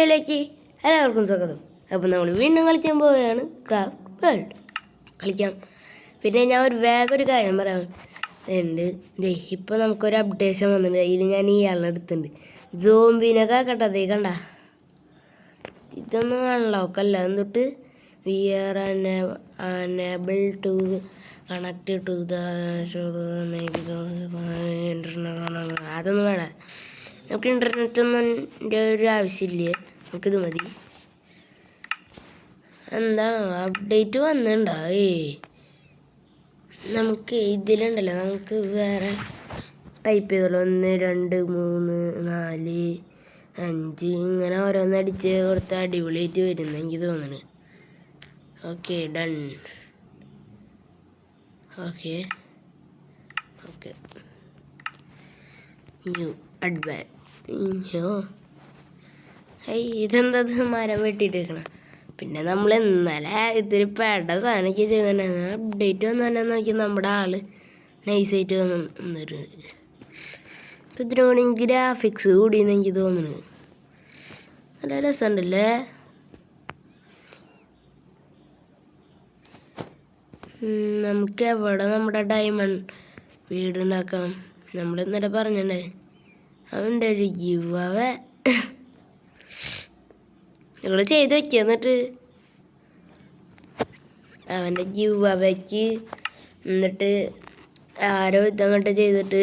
വീഡിയോയിലേക്ക് എല്ലാവർക്കും സ്വാഗതം. അപ്പോൾ നമ്മൾ വീണ്ടും കളിക്കാൻ പോവുകയാണ് ക്രാഫ്റ്റ് വേൾഡ്. കളിക്കാം. പിന്നെ ഞാൻ വേഗം ഒരു കാര്യം പറയാം ഉണ്ട്. ഇപ്പോൾ നമുക്കൊരു അപ്ഡേഷൻ വന്നിട്ടുണ്ട്. അതിൽ ഞാൻ ഇയാളെ എടുത്തിട്ടുണ്ട്. സോംബിനൊക്കെ ആക്കട്ടതേ കണ്ട. ഇതൊന്നും അൺലോക്കല്ല. എന്നിട്ട് we are unable to connect to the അതൊന്നും വേണ്ട. നമുക്ക് ഇൻ്റർനെറ്റൊന്നും ഒരു ആവശ്യമില്ല. നമുക്കിത് മതി. എന്താണ് അപ്ഡേറ്റ് വന്നിട്ടുണ്ടോ? നമുക്ക് ഇതിലുണ്ടല്ലോ, നമുക്ക് വേറെ ടൈപ്പ് ചെയ്തോളൂ. 1 2 3 4 5 ഇങ്ങനെ ഓരോന്ന് അടിച്ച് കൊടുത്ത് അടിപൊളിയായിട്ട് വരുന്ന എനിക്ക് തോന്നുന്നു. Okay done. Okay okay new advance. ഇതെന്താ മരം വെട്ടിയിട്ടിരിക്കണം. പിന്നെ നമ്മൾ ഇന്നലെ ഇത്തിരി പെട സാധനമൊക്കെ ചെയ്തിട്ടുണ്ടായിരുന്നു. അപ്ഡേറ്റ് വന്നു തന്നെ നോക്കി നമ്മുടെ ആള് നൈസായിട്ട് വന്നിട്ട് ഇപ്പം ഇതിനു വേണ്ടി ഗ്രാഫിക്സ് കൂടിയെന്ന് എനിക്ക് തോന്നുന്നു. നല്ല രസമുണ്ടല്ലേ. നമുക്ക് എവിടെ നമ്മുടെ ഡയമണ്ട് വീടുണ്ടാക്കാം. നമ്മൾ ഇന്നലെ പറഞ്ഞിട്ടുണ്ടേ അവൻ്റെ ഒരു യുവാവ നിങ്ങൾ ചെയ്ത് വയ്ക്കുക. എന്നിട്ട് അവൻ്റെ യുവാവയ്ക്ക് എന്നിട്ട് ആരോ ഇതങ്ങോട്ട് ചെയ്തിട്ട്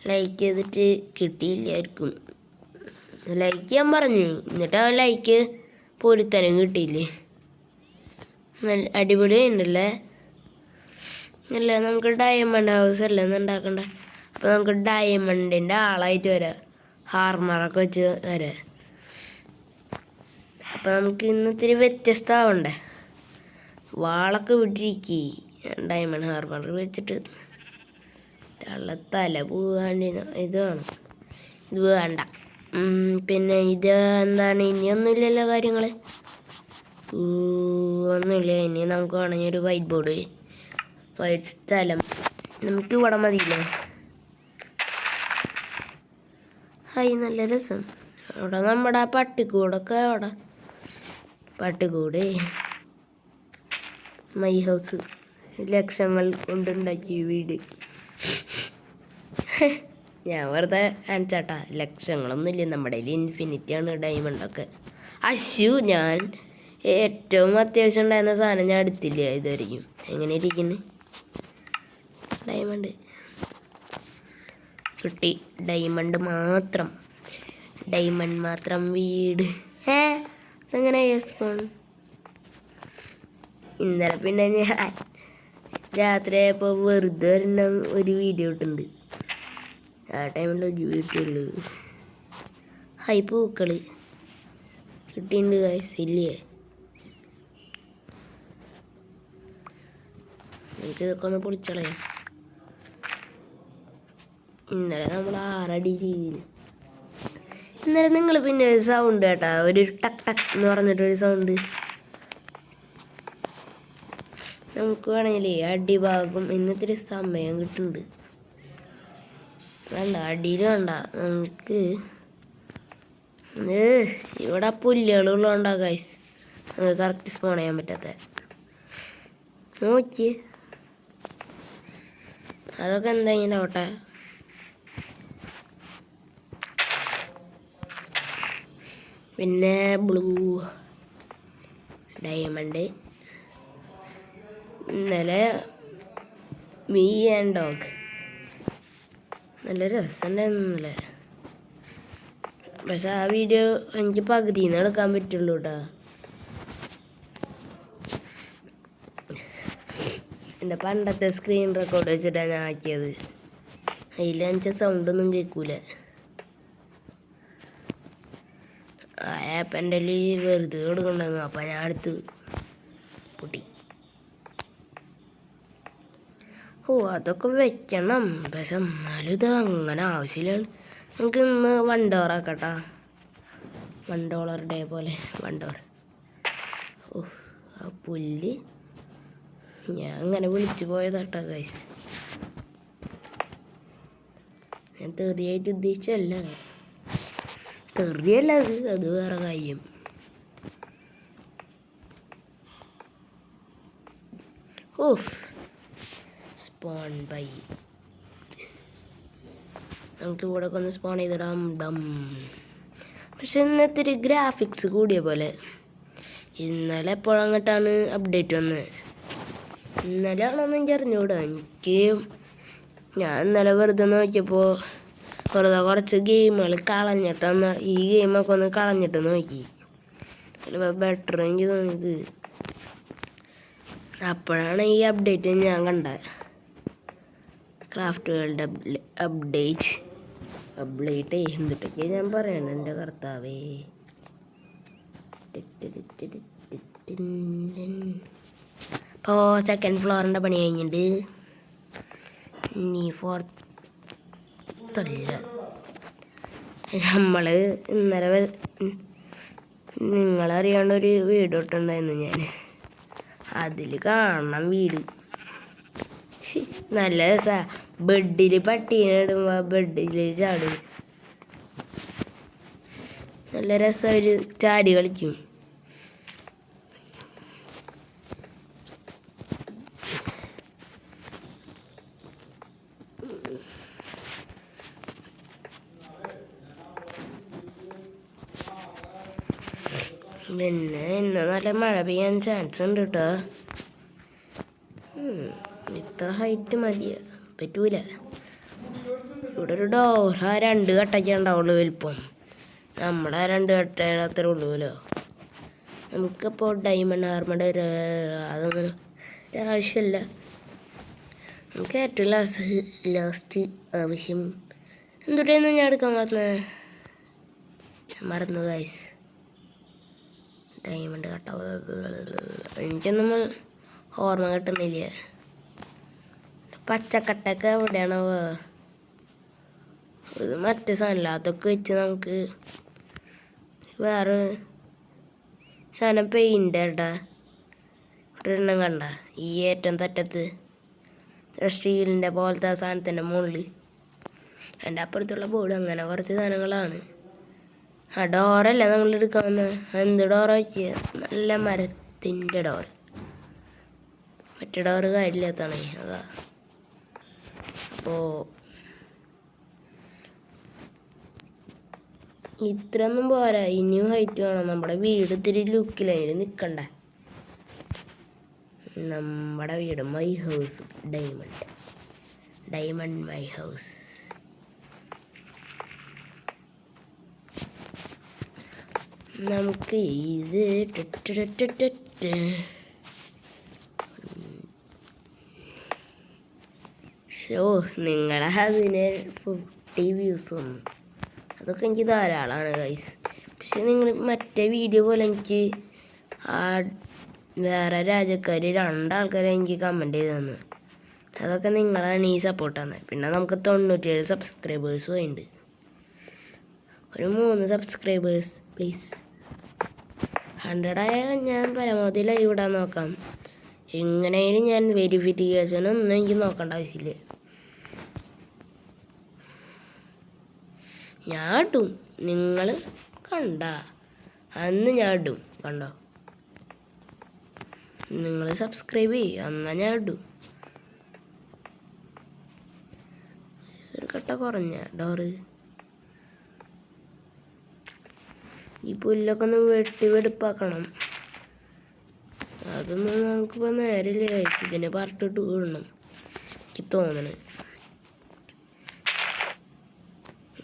ലൈക്ക് ചെയ്തിട്ട് കിട്ടിയില്ലായിരിക്കും. ലൈക്ക് ചെയ്യാൻ പറഞ്ഞു. എന്നിട്ട് അവൻ ലൈക്ക് പോരുത്തനും കിട്ടിയില്ലേ. നല്ല അടിപൊളി ഉണ്ടല്ലേ. അല്ല നമുക്ക് ഡയമണ്ട് ഹൗസ് അല്ലേ ഉണ്ടാക്കണ്ട. അപ്പോൾ നമുക്ക് ഡയമണ്ടിൻ്റെ ആളായിട്ട് വരാം. ഹാർമറൊക്കെ വെച്ച് വരാം. അപ്പം നമുക്ക് ഇന്ന് ഇത്തിരി വ്യത്യസ്തമാവണ്ടേ. വാളൊക്കെ വിട്ടിരിക്കുക. ഡയമണ്ട് ഹാർമർ വെച്ചിട്ട് തല പോകാണ്ട് ഇത് വേണം. ഇത് വേണ്ട. പിന്നെ ഇത് എന്താണ്, ഇനിയൊന്നുമില്ലല്ലോ കാര്യങ്ങൾ. ഒന്നുമില്ല. ഇനി നമുക്ക് വേണമെങ്കിൽ ഒരു വൈറ്റ് ബോർഡ്, വൈറ്റ് സ്ഥലം നമുക്ക് ഇവിടെ മതിയില്ലേ. ഹായ് നല്ല രസം. അവിടെ നമ്മുടെ ആ പട്ടിക്കൂടൊക്കെ അവിടെ പട്ടിക്കൂട് മൈ ഹൗസ് ലക്ഷങ്ങൾ കൊണ്ടുണ്ടാക്കിയ വീട്. ഞാൻ വെറുതെ കാണിച്ചാട്ടാ. ലക്ഷങ്ങളൊന്നുമില്ല നമ്മുടെ കയ്യിൽ. ഇൻഫിനിറ്റിയാണ് ഡയമണ്ടൊക്കെ. അശ്ശു ഞാൻ ഏറ്റവും അത്യാവശ്യം ഉണ്ടായിരുന്ന സാധനം ഞാൻ എടുത്തില്ല ഇതുവരെയും. എങ്ങനെ ഇരിക്കുന്നു ഡയമണ്ട് കിട്ടി. ഡയമണ്ട് മാത്രം, ഡയമണ്ട് മാത്രം വീട്. എങ്ങനെ സ്പൂൺ. ഇന്നലെ പിന്നെ ഞാൻ രാത്രി ആയപ്പോൾ വെറുതെ ഒരു വീഡിയോ ഇട്ടുണ്ട്. ആ ടൈമിൽ ഒരു വീട്ടിലുള്ളൂ. ഹൈ പൂക്കള് കിട്ടിയിട്ടുണ്ട് ഗൈസ്. ഇല്ലേ എനിക്കിതൊക്കെ ഒന്ന് പൊളിച്ചളയാം. ഇന്നലെ നമ്മൾ 6 അടി രീതിയിൽ. ഇന്നലെ നിങ്ങൾ പിന്നെ ഒരു സൗണ്ട് കേട്ടാ, ഒരു ടക്ക് ടക്ക് എന്ന് പറഞ്ഞിട്ടൊരു സൗണ്ട്. നമുക്ക് വേണമെങ്കിലേ അടിഭാഗം ഇന്നത്തിരി സമയം കിട്ടുന്നുണ്ട്. വേണ്ട അടിയിൽ വേണ്ട. നമുക്ക് ഇവിടെ പുല്ലുകളുള്ളതുകൊണ്ടാ ഗൈസ് കറക്റ്റ് സ്പോൺ ചെയ്യാൻ പറ്റാത്ത. നോക്കി അതൊക്കെ എന്താ ഇങ്ങനെ ഓട്ടെ. പിന്നെ ബ്ലൂ ഡയമണ്ട്. ഇന്നലെ മീ ആൻഡ് ഡോഗ് നല്ല രസമുണ്ടായിരുന്നല്ലേ. പക്ഷെ ആ വീഡിയോ എനിക്ക് പകുതിയിൽ നിന്ന് എടുക്കാൻ പറ്റുള്ളൂ കേട്ടോ. എൻ്റെ പണ്ടത്തെ സ്ക്രീൻ റെക്കോർഡ് വെച്ചിട്ടാണ് ഞാൻ ആക്കിയത്. അതിൽ എനിക്ക് സൗണ്ടൊന്നും കേൾക്കൂല. ആ ആപ്പ് എൻ്റെ വെറുതെ കൊടുക്കണ്ടായിരുന്നു. അപ്പം ഞാൻ അടുത്ത് പൊട്ടി. അതൊക്കെ വെക്കണം. പക്ഷെ എന്നാലും ഇത് അങ്ങനെ ആവശ്യമില്ലാണ്. നമുക്ക് ഇന്ന് $1 ആക്കട്ടാ. $1 ഡേ പോലെ $1. ആ പുല്ല് ഞാൻ അങ്ങനെ വിളിച്ചു പോയതാട്ടോ ഗൈസ്. ഞാൻ തെറിയായിട്ട് ഉദ്ദേശിച്ചല്ല. തെറിയല്ല അത് വേറെ കാര്യം. ഓഫ് സ്പോൺ ബൈ. നമുക്ക് ഇവിടെ ഒന്ന് സ്പോൺ ചെയ്തിടാം ഡം. പക്ഷെ ഇന്നത്തെ ഒരു ഗ്രാഫിക്സ് കൂടിയ പോലെ. ഇന്നലെ എപ്പോഴങ്ങോട്ടാണ് അപ്ഡേറ്റ് വന്നത്? ഇന്നലെ ആണോന്ന് എനിക്ക് അറിഞ്ഞൂടാ. ഞാൻ ഇന്നലെ വെറുതെ നോക്കിയപ്പോൾ കുറച്ച് ഗെയിമുകൾ കളഞ്ഞിട്ടൊന്ന് ഈ ഗെയിമൊക്കെ ഒന്ന് കളഞ്ഞിട്ട് നോക്കി. ചിലപ്പോൾ ബെറ്റർ എനിക്ക് തോന്നിയത്. അപ്പോഴാണ് ഈ അപ്ഡേറ്റ് ഞാൻ കണ്ടത്. ക്രാഫ്റ്റ് വേൾഡ് അപ്ഡേറ്റ് എന്തിട്ടൊക്കെ ഞാൻ പറയണം എൻ്റെ കർത്താവേ. ഇപ്പോൾ സെക്കൻഡ് ഫ്ലോറിൻ്റെ പണി കഴിഞ്ഞിട്ട് ഇനി ഫോർത്തല്ല. നമ്മൾ ഇന്നലെ നിങ്ങളറിയാണ്ടൊരു വീഡിയോ ഇട്ടുണ്ടായിരുന്നു ഞാൻ. അതിൽ കാണണം വീട്. നല്ല രസമാണ്. ബെഡിൽ പട്ടീനെ ഇടുമ്പോൾ ബെഡിൽ ചാടും. നല്ല രസം. ഒരു ചാടി കളിക്കും. പിന്നെ ഇന്ന് നല്ല മഴ പെയ്യാൻ ചാൻസ് ഉണ്ട് കേട്ടോ. ഇത്ര ഹൈറ്റ് മതിയ പറ്റൂല. ഇവിടെ ഒരു ഡോർ 2 കട്ടയ്ക്ക് ഉണ്ടാവുള്ളൂ വലിപ്പം. നമ്മുടെ 2 കട്ടയുടെ അത്ര ഉള്ളൂല്ലോ. നമുക്കിപ്പോൾ ഡയമണ്ട് ആർമഡ് അതൊന്നും ആവശ്യമില്ല. നമുക്ക് ഏറ്റവും ലാസ്റ്റ് ആവശ്യം എന്തുട്ടായിരുന്നു ഞാൻ എടുക്കാൻ മറന്നു ഗൈസ്. ഡയമണ്ട് കട്ട എനിക്കൊന്നും ഓർമ്മ കിട്ടുന്നില്ല. പച്ചക്കട്ടൊക്കെ എവിടെയാണോ? ഇത് മറ്റേ സാധനമില്ല. അതൊക്കെ വെച്ച് നമുക്ക് വേറെ സാധനം പെയിൻ്റ് ഇടാ. ഒരെണ്ണം കണ്ട ഈ ഏറ്റവും തറ്റത്ത് സ്റ്റീലിൻ്റെ പോലത്തെ സാധനത്തിൻ്റെ മുകളിൽ. എൻ്റെ അപ്പുറത്തുള്ള ബോർഡ്. അങ്ങനെ കുറച്ച് സാധനങ്ങളാണ്. ആ ഡോറല്ല നമ്മൾ എടുക്കാവുന്ന. എന്ത് ഡോറാ വയ്ക്കുക? നല്ല മരത്തിൻ്റെ ഡോറ്. മറ്റേ ഡോറ് കാര്യമില്ലാത്തതാണ് അതാ. അപ്പോൾ ഇത്രയൊന്നും പോരാ, ഇനിയും ഹൈറ്റ് വേണം. നമ്മുടെ വീട് ഇത്തിരി ലുക്കിലതിൽ നിൽക്കണ്ടേ. നമ്മുടെ വീട് my house diamond my house. നമുക്ക് ഇത് നിങ്ങളെ അതിന് 50 വ്യൂസ് വന്നു. അതൊക്കെ എനിക്ക് ധാരാളമാണ് ഗൈസ്. പക്ഷെ നിങ്ങൾ മറ്റേ വീഡിയോ പോലെ എനിക്ക് വേറെ രാജ്യക്കാർ 2 ആൾക്കാരെ എനിക്ക് കമൻറ്റ് ചെയ്ത് തന്നു. അതൊക്കെ നിങ്ങളാണ് ഈ സപ്പോർട്ട് തന്നത്. പിന്നെ നമുക്ക് 97 സബ്സ്ക്രൈബേഴ്സും ഉണ്ട്. ഒരു 3 സബ്സ്ക്രൈബേഴ്സ് പ്ലീസ്. 100 ആയ ഞാൻ പരമാവധി ലൈവ് ഇടാൻ നോക്കാം. എങ്ങനെയായാലും ഞാൻ വെരിഫിക്കേഷനൊന്നും എനിക്ക് നോക്കേണ്ട ആവശ്യമില്ല. ഞാൻ ഇടും. നിങ്ങൾ കണ്ട അന്ന് ഞാൻ ഇടും. കണ്ടോ? നിങ്ങൾ സബ്സ്ക്രൈബ് ചെയ്യും. എന്നാൽ ഞാൻ ഇടും. ഒരു കട്ട കുറഞ്ഞ ഡോറ്. ഈ പുല്ലൊക്കെ ഒന്ന് വെടുപ്പാക്കണം. അതൊന്നും നമുക്കിപ്പോൾ നേരില്ല കഴിച്ച്. ഇതിനെ പറഞ്ഞിട്ട് വിടണം എനിക്ക് തോന്നണേ.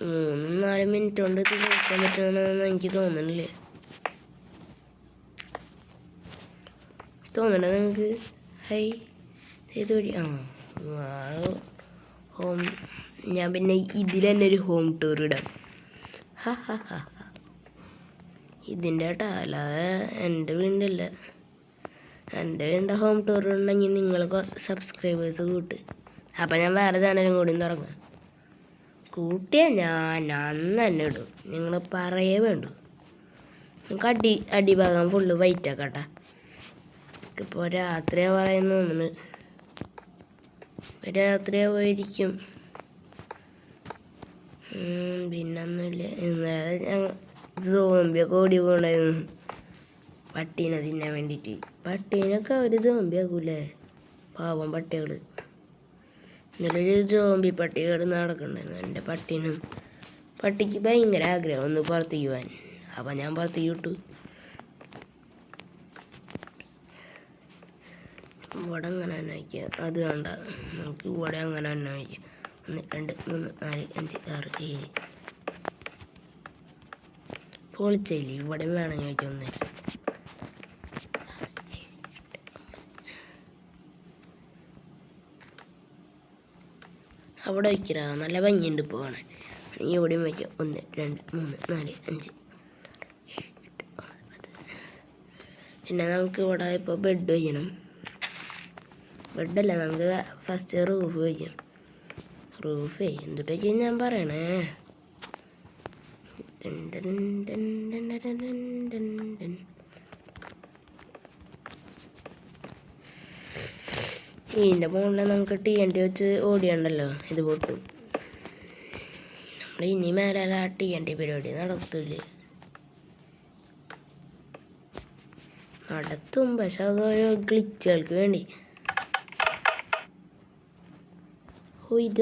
3-4 മിനിറ്റ് കൊണ്ട് ഇത് കഴിക്കാൻ പറ്റണമെന്ന് എനിക്ക് തോന്നണില്ലേ. തോന്നണേ നിങ്ങൾക്ക്? ഹൈ ഇത് വഴി ഹോം. ഞാൻ പിന്നെ ഇതിൽ തന്നെ ഒരു ഹോം ടൂർ ഇടാം. ഇതിൻ്റെ കേട്ടോ, അല്ലാതെ എൻ്റെ വീടിൻ്റെ അല്ല. എൻ്റെ വീടിൻ്റെ ഹോം ടൂർ ഉണ്ടെങ്കിൽ നിങ്ങൾ സബ്സ്ക്രൈബേഴ്സ് കൂട്ട്. അപ്പം ഞാൻ വേറെ ചാനലും കൂടി തുടങ്ങാം. കൂട്ടിയാൽ ഞാൻ അന്ന് തന്നെ ഇടും. നിങ്ങൾ പറയേ വേണ്ടു. നമുക്ക് അടിഭാഗം ഫുള്ള് വൈറ്റ് ആക്കട്ടെ. ഇപ്പോൾ രാത്രിയാണ് പറയുന്നു തോന്നുന്നു. രാത്രിയാവുമായിരിക്കും. പിന്നൊന്നുമില്ല. ഇന്നലെ ഞങ്ങൾ സോംബിയൊക്കെ ഓടി പോകണ്ടായിരുന്നു പട്ടീനെ തിന്നാൻ വേണ്ടിയിട്ട്. പട്ടീനൊക്കെ അവർ സോംബിയാക്കൂലേ, പാവം പട്ടികൾ. ഇന്നലെ ഒരു സോംബി പട്ടികൾ നടക്കണ്ടായിരുന്നു. എൻ്റെ പട്ടിക്ക് ഭയങ്കര ആഗ്രഹം ഒന്ന് പുറത്തേക്ക് പോകാൻ. അപ്പം ഞാൻ പുറത്തേക്ക് വിട്ടു. ഇവിടെ അങ്ങനെ തന്നെ വയ്ക്കുക, അത് വേണ്ട, നമുക്ക് ഇവിടെ അങ്ങനെ തന്നെ വയ്ക്കാം. 1 2 3 4 5 6 7 പൊളിച്ചില്ലേ. ഇവിടെ വേണമെങ്കിൽ വയ്ക്കാം. 1 അവിടെ വയ്ക്കടാ, നല്ല ഭംഗിയുണ്ട് ഇപ്പോൾ കാണാൻ. ഇവിടെയും വയ്ക്കാം. 1 2 3 4 5 പിന്നെ നമുക്ക് ഇവിടെ ഇപ്പോൾ ബെഡ് വയ്ക്കണം. ബെഡല്ല, നമുക്ക് ഫസ്റ്റ് റൂഫ് വയ്ക്കാം. റൂഫേ എന്തുട്ടൊക്കെ ഞാൻ പറയണേ. ഇതിൻ്റെ മുകളിൽ നമുക്ക് TNT വെച്ച് ഓടിയണ്ടല്ലോ, ഇത് പൊട്ടും. നമ്മൾ ഇനി മേലെ TNT പരിപാടി നടത്തില്ലേ, നടത്തും. പക്ഷെ അതൊരു ഗ്ലിച്ചുകൾക്ക് വേണ്ടി. ഇത്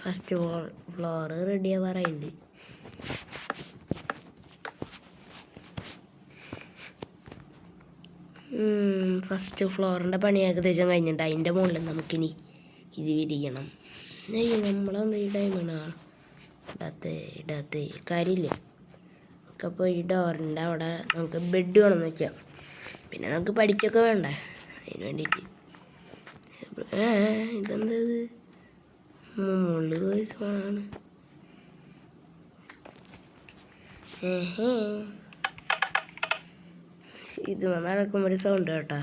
ഫസ്റ്റ് ഫ്ലോർ റെഡിയാ പറയുന്നുണ്ട്. ഫസ്റ്റ് ഫ്ലോറിൻ്റെ പണി ഏകദേശം കഴിഞ്ഞിട്ട് അതിൻ്റെ മുകളിൽ നമുക്കിനി ഇത് വിരിക്കണം. നമ്മളൊന്നും ഈ ടൈമാണ് ഇടാത്ത കാര്യമില്ല. നമുക്കപ്പോൾ ഈ ഡോറിൻ്റെ അവിടെ നമുക്ക് ബെഡ് വേണമെന്ന് വയ്ക്കാം. പിന്നെ നമുക്ക് പഠിക്കൊക്കെ വേണ്ടേ, അതിന് വേണ്ടിയിട്ട്. ഇതെന്തത് മുകളിൽ ദിവസമാണ്. ഇത് നടക്കുമ്പോൾ ഒരു സൗണ്ട് കേട്ടാ,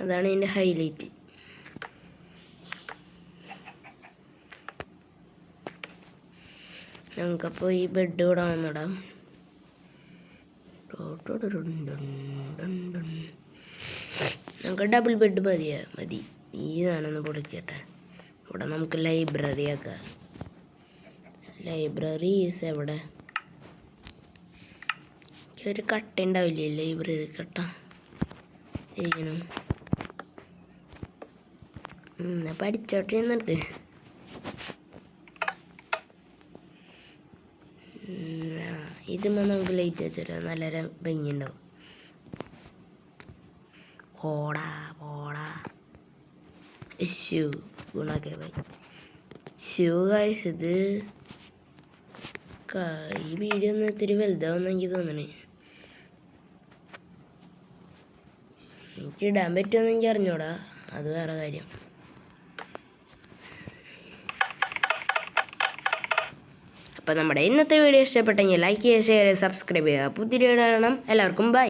അതാണ് ഇതിൻ്റെ ഹൈലൈറ്റ്. നമുക്കപ്പോൾ ഈ ബെഡ് ഇവിടെ വന്നിടാം. നമുക്ക് ഡബിൾ ബെഡ് മതി. ഈ സാധനം പൊളിക്കട്ടെ. ഇവിടെ നമുക്ക് ലൈബ്രറി ആക്കാം. ലൈബ്രറീസ് എവിടെ? ഒരു കട്ട ഉണ്ടാവില്ലേ ലൈബ്രറി കട്ട ഇരിക്കണം. പഠിച്ചോട്ടെ എന്നിട്ട്. ഇതുമ്പോൾ നമുക്ക് ലൈറ്റ് വെച്ചാൽ നല്ല ഭംഗിയുണ്ടാവും. പോടാ ഷൂ ഗുണാക്കെ ബൈ ഷൂ ഗൈസ്. ഇത് ഈ വീഡിയോ ഒന്ന് ഇത്തിരി വലുതാവുന്ന എനിക്ക് തോന്നണേ. എനിക്ക് ഇടാൻ പറ്റുമെന്ന് എനിക്ക് അറിഞ്ഞൂടാ, അത് വേറെ കാര്യം. അപ്പോൾ നമ്മുടെ ഇന്നത്തെ വീഡിയോ ഇഷ്ടപ്പെട്ടെങ്കിൽ ലൈക്ക് ചെയ്യുക, ഷെയർ ചെയ്യുക, സബ്സ്ക്രൈബ് ചെയ്യുക. പുതിയ വീഡിയോ കാണണം. എല്ലാവർക്കും ബൈ.